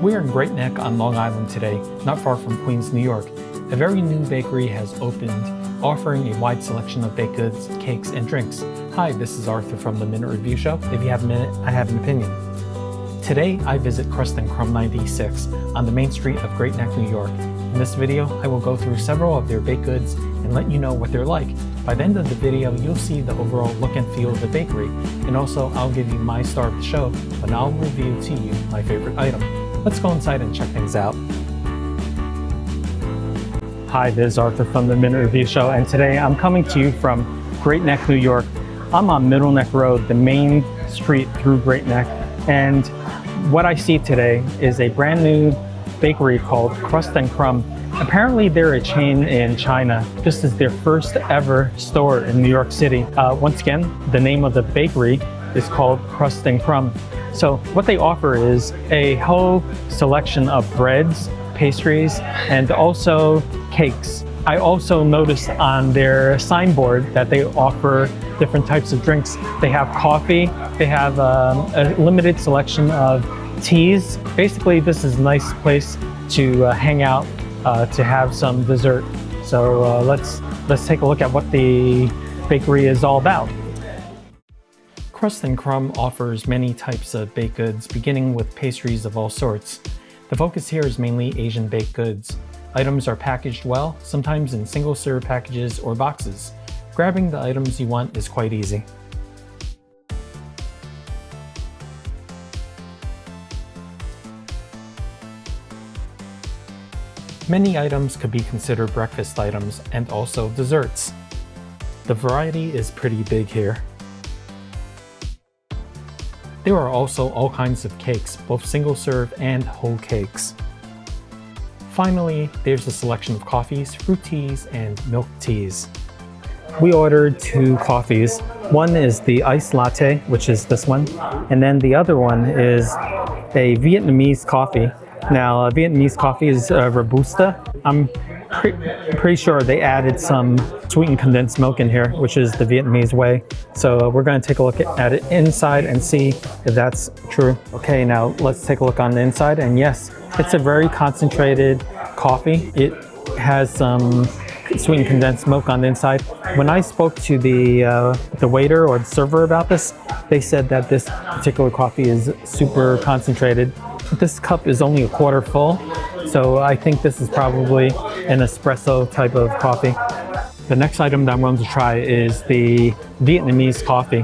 We're in Great Neck on Long Island today, not far from Queens, New York. A very new bakery has opened, offering a wide selection of baked goods, cakes, and drinks. Hi, this is Arthur from the Minute Review Show. If you have a minute, I have an opinion. Today, I visit Crust Crumb 96 on the main street of Great Neck, New York. In this video, I will go through several of their baked goods and let you know what they're like. By the end of the video, you'll see the overall look and feel of the bakery, and also I'll give you my star of the show, but I'll review to you my favorite item. Let's go inside and check things out. Hi, this is Arthur from the Minute Review Show, and today I'm coming to you from Great Neck, New York. I'm on Middle Neck Road, the main street through Great Neck, and what I see today is a brand new bakery called Crust Crumb. Apparently they're a chain in China. This is their first ever store in New York City. Once again, the name of the bakery is called Crust Crumb. So what they offer is a whole selection of breads, pastries, and also cakes. I also noticed on their signboard that they offer different types of drinks. They have coffee, they have a limited selection of teas. Basically, this is a nice place to hang out, to have some dessert. So let's take a look at what the bakery is all about. Crust Crumb offers many types of baked goods, beginning with pastries of all sorts. The focus here is mainly Asian baked goods. Items are packaged well, sometimes in single-serve packages or boxes. Grabbing the items you want is quite easy. Many items could be considered breakfast items and also desserts. The variety is pretty big here. There are also all kinds of cakes, both single-serve and whole cakes. Finally, there's a selection of coffees, fruit teas, and milk teas. We ordered 2 coffees. One is the iced latte, which is this one, and then the other one is a Vietnamese coffee. Now, Vietnamese coffee is Robusta. I'm pretty sure they added some sweetened condensed milk in here, which is the Vietnamese way. So we're going to take a look at it inside and see if that's true. Okay, now let's take a look on the inside. And yes, it's a very concentrated coffee. It has some sweetened condensed milk on the inside. When I spoke to the waiter or the server about this, they said that this particular coffee is super concentrated. This cup is only a quarter full, so I think this is probably an espresso type of coffee. The next item that I'm going to try is the Vietnamese coffee.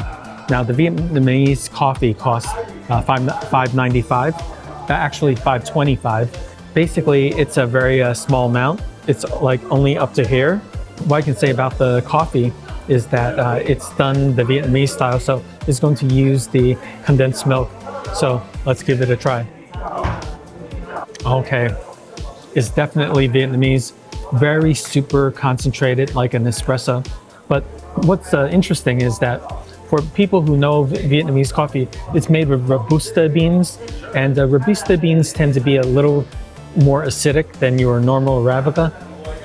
Now, the Vietnamese coffee costs $5.95, actually $5.25. Basically, it's a very small amount. It's like only up to here. What I can say about the coffee is that it's done the Vietnamese style, so it's going to use the condensed milk. So let's give it a try. Okay, it's definitely Vietnamese, very super concentrated like an espresso. But what's interesting is that for people who know Vietnamese coffee, it's made with Robusta beans, and Robusta beans tend to be a little more acidic than your normal Arabica.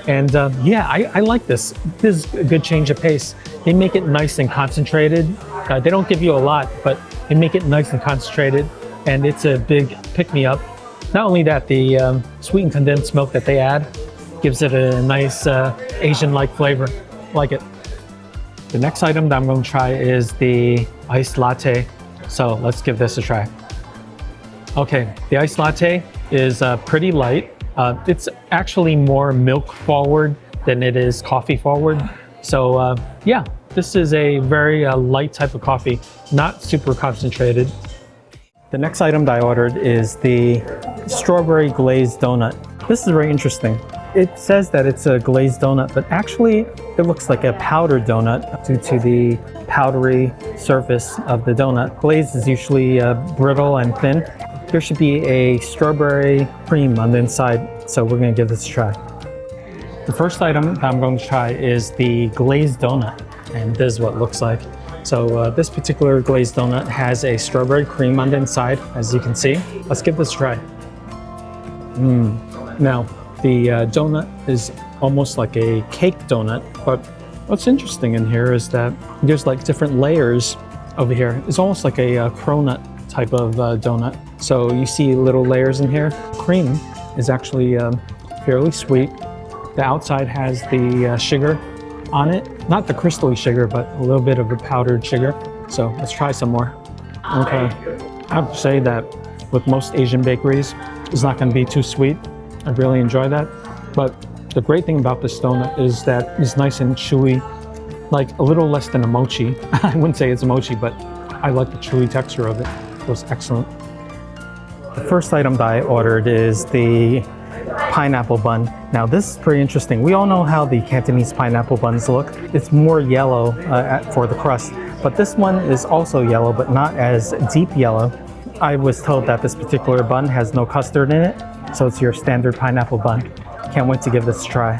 And yeah, I like this. This is a good change of pace. They make it nice and concentrated. They don't give you a lot, but they make it nice and concentrated, and it's a big pick-me-up. Not only that, the sweetened condensed milk that they add gives it a nice Asian-like flavor. Like it. The next item that I'm going to try is the iced latte. So let's give this a try. Okay, the iced latte is pretty light. It's actually more milk forward than it is coffee forward. So yeah, this is a very light type of coffee, not super concentrated. The next item that I ordered is the strawberry glazed donut. This is very interesting. It says that it's a glazed donut, but actually it looks like a powdered donut due to the powdery surface of the donut. Glazed is usually brittle and thin. There should be a strawberry cream on the inside, so we're going to give this a try. The first item that I'm going to try is the glazed donut, and this is what it looks like. So this particular glazed donut has a strawberry cream on the inside, as you can see. Let's give this a try. Now, the donut is almost like a cake donut, but what's interesting in here is that there's like different layers over here. It's almost like a cronut type of donut. So you see little layers in here. Cream is actually fairly sweet. The outside has the sugar on it. Not the crystally sugar, but a little bit of the powdered sugar. So let's try some more. Okay, I have to say that with most Asian bakeries, it's not going to be too sweet. I really enjoy that. But the great thing about this donut is that it's nice and chewy, like a little less than a mochi. I wouldn't say it's a mochi, but I like the chewy texture of it. It was excellent. The first item that I ordered is the pineapple bun. Now this is pretty interesting. We all know how the Cantonese pineapple buns look. It's more yellow for the crust, but this one is also yellow, but not as deep yellow. I was told that this particular bun has no custard in it, so it's your standard pineapple bun. Can't wait to give this a try.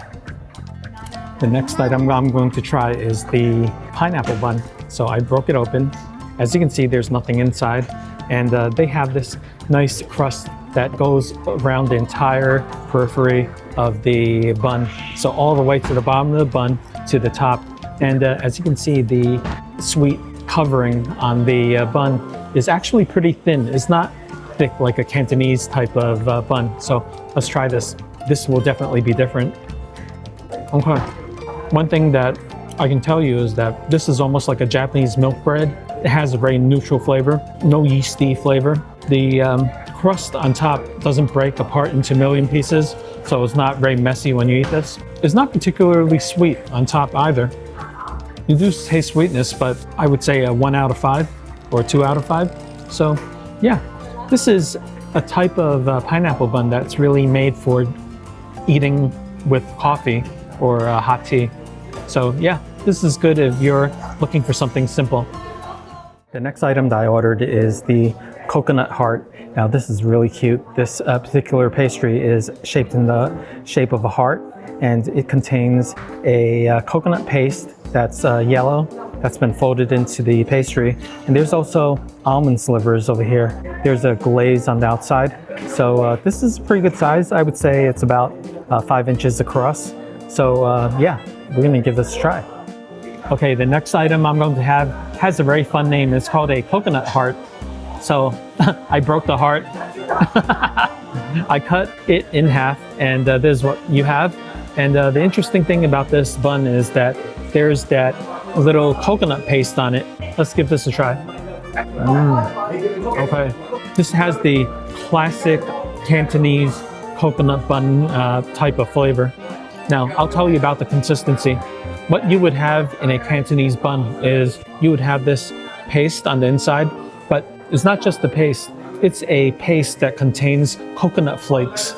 The next item I'm going to try is the pineapple bun. So I broke it open. As you can see, there's nothing inside, and they have this nice crust that goes around the entire periphery of the bun. So all the way to the bottom of the bun to the top. And as you can see, the sweet covering on the bun is actually pretty thin. It's not thick like a Cantonese type of bun. So let's try this. This will definitely be different. Okay. One thing that I can tell you is that this is almost like a Japanese milk bread. It has a very neutral flavor, no yeasty flavor. The crust on top doesn't break apart into a million pieces, so it's not very messy when you eat this. It's not particularly sweet on top either. You do taste sweetness, but I would say a 1 out of 5 or 2 out of 5. So yeah, this is a type of pineapple bun that's really made for eating with coffee or hot tea. So yeah, this is good if you're looking for something simple. The next item that I ordered is the coconut heart. Now this is really cute. This particular pastry is shaped in the shape of a heart, and it contains a coconut paste that's yellow that's been folded into the pastry. And there's also almond slivers over here. There's a glaze on the outside. So this is pretty good size. I would say it's about 5 inches across. So yeah, we're gonna give this a try. Okay, the next item I'm going to have has a very fun name. It's called a coconut heart. So I broke the heart. I cut it in half, and this is what you have. And the interesting thing about this bun is that there's that little coconut paste on it. Let's give this a try. Okay, this has the classic Cantonese coconut bun type of flavor. Now, I'll tell you about the consistency. What you would have in a Cantonese bun is you would have this paste on the inside, but it's not just the paste. It's a paste that contains coconut flakes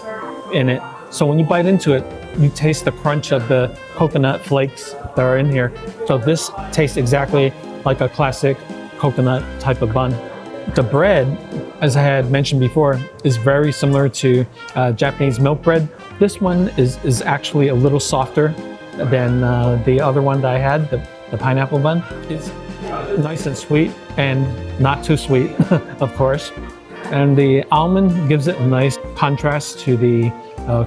in it. So when you bite into it, you taste the crunch of the coconut flakes that are in here. So this tastes exactly like a classic coconut type of bun. The bread, as I had mentioned before, is very similar to Japanese milk bread. This one is actually a little softer than the other one that I had, the pineapple bun. It's nice and sweet, and not too sweet, of course. And the almond gives it a nice contrast to the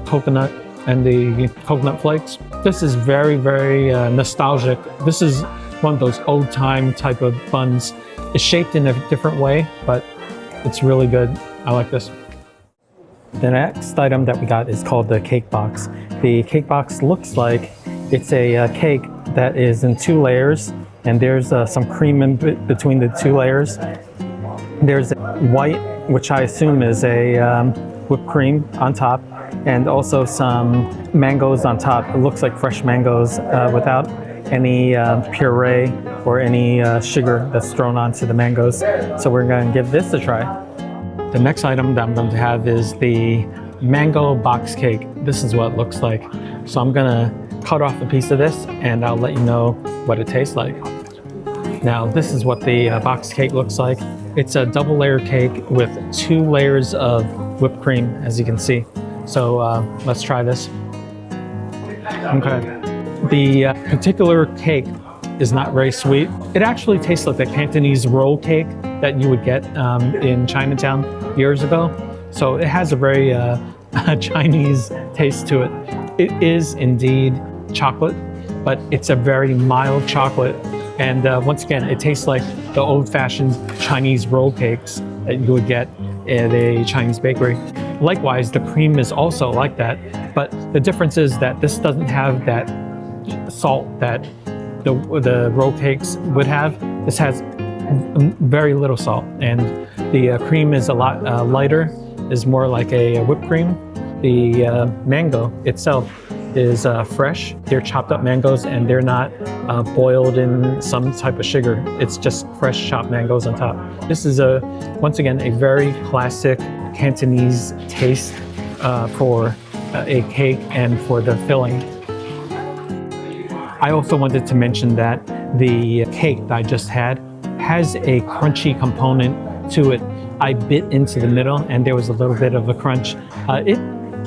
coconut and the coconut flakes. This is very, very nostalgic. This is one of those old time type of buns. It's shaped in a different way, but it's really good. I like this. The next item that we got is called the cake box. The cake box looks like it's a cake that is in 2 layers, and there's some cream in between the 2 layers. There's white, which I assume is a whipped cream on top, and also some mangoes on top. It looks like fresh mangoes without any puree or any sugar that's thrown onto the mangoes. So we're going to give this a try. The next item that I'm going to have is the mango box cake. This is what it looks like. So I'm gonna cut off a piece of this, and I'll let you know what it tastes like. Now this is what the box cake looks like. It's a double layer cake with 2 layers of whipped cream, as you can see. So let's try this. Okay. The particular cake is not very sweet. It actually tastes like the Cantonese roll cake that you would get in Chinatown years ago. So it has a very Chinese taste to it. It is indeed chocolate, but it's a very mild chocolate. And once again, it tastes like the old-fashioned Chinese roll cakes that you would get at a Chinese bakery. Likewise, the cream is also like that, but the difference is that this doesn't have that salt that the roll cakes would have. This has very little salt, and the cream is a lot lighter, is more like a whipped cream. The mango itself is fresh. They're chopped up mangoes, and they're not boiled in some type of sugar. It's just fresh chopped mangoes on top. This is once again a very classic Cantonese taste for a cake and for the filling. I also wanted to mention that the cake that I just had has a crunchy component to it. I bit into the middle and there was a little bit of a crunch. It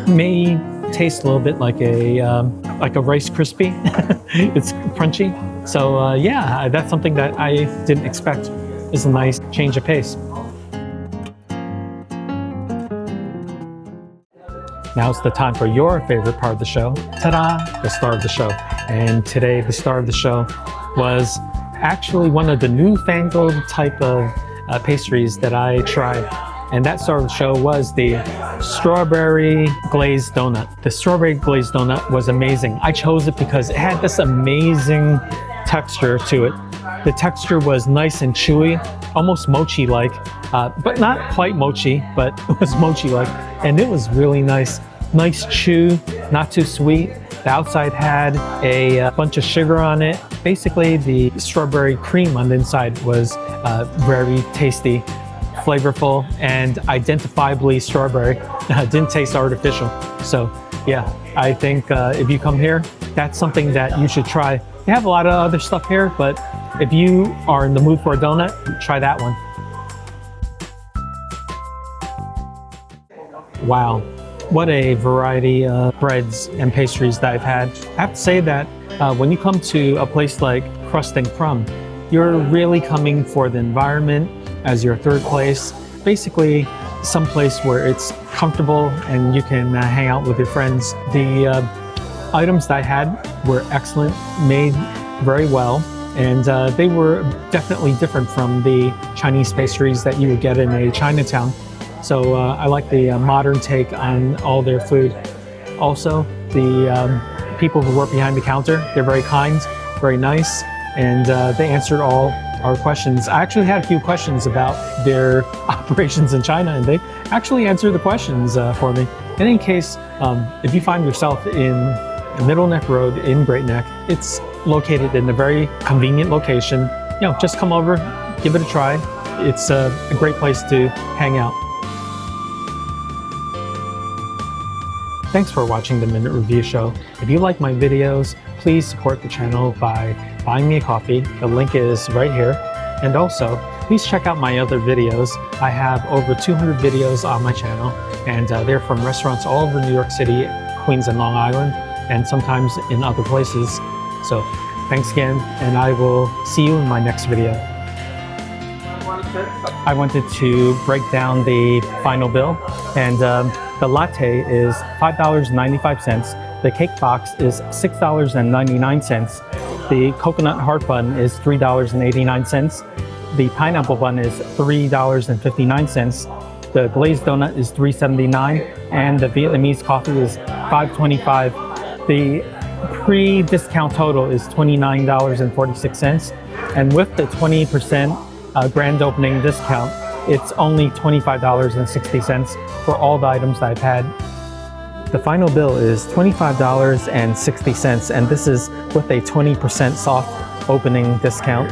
may taste a little bit like a Rice Krispie. It's crunchy. So yeah, that's something that I didn't expect. It's a nice change of pace. Now's the time for your favorite part of the show. Ta-da! The star of the show. And today the star of the show was actually one of the newfangled type of pastries that I tried. And that star of the show was the strawberry glazed donut. The strawberry glazed donut was amazing. I chose it because it had this amazing texture to it. The texture was nice and chewy, almost mochi-like, but not quite mochi, but it was mochi-like. And it was really nice. Nice chew, not too sweet. The outside had a bunch of sugar on it. Basically, the strawberry cream on the inside was very tasty, flavorful, and identifiably strawberry. Didn't taste artificial. So yeah, I think if you come here, that's something that you should try. They have a lot of other stuff here, but if you are in the mood for a donut, try that one. Wow, what a variety of breads and pastries that I've had. I have to say that when you come to a place like Crust Crumb, you're really coming for the environment as your third place. Basically, some place where it's comfortable and you can hang out with your friends. The items that I had were excellent, made very well, and they were definitely different from the Chinese pastries that you would get in a Chinatown. So I like the modern take on all their food. Also, the people who work behind the counter, they're very kind, very nice, and they answered all our questions. I actually had a few questions about their operations in China, and they actually answered the questions for me. In any case, if you find yourself in Middle Neck Road in Great Neck, it's located in a very convenient location. You know, just come over, give it a try. It's a great place to hang out. Thanks for watching the Minute Review Show. If you like my videos, please support the channel by buying me a coffee. The link is right here. And also, please check out my other videos. I have over 200 videos on my channel, and they're from restaurants all over New York City, Queens, and Long Island, and sometimes in other places. So thanks again, and I will see you in my next video. I wanted to break down the final bill, and the latte is $5.95. The cake box is $6.99. The coconut heart bun is $3.89. The pineapple bun is $3.59. The glazed donut is $3.79, and the Vietnamese coffee is $5.25. The pre-discount total is $29.46, and with the 20% grand opening discount, it's only $25.60 for all the items that I've had. The final bill is $25.60, and this is with a 20% soft opening discount.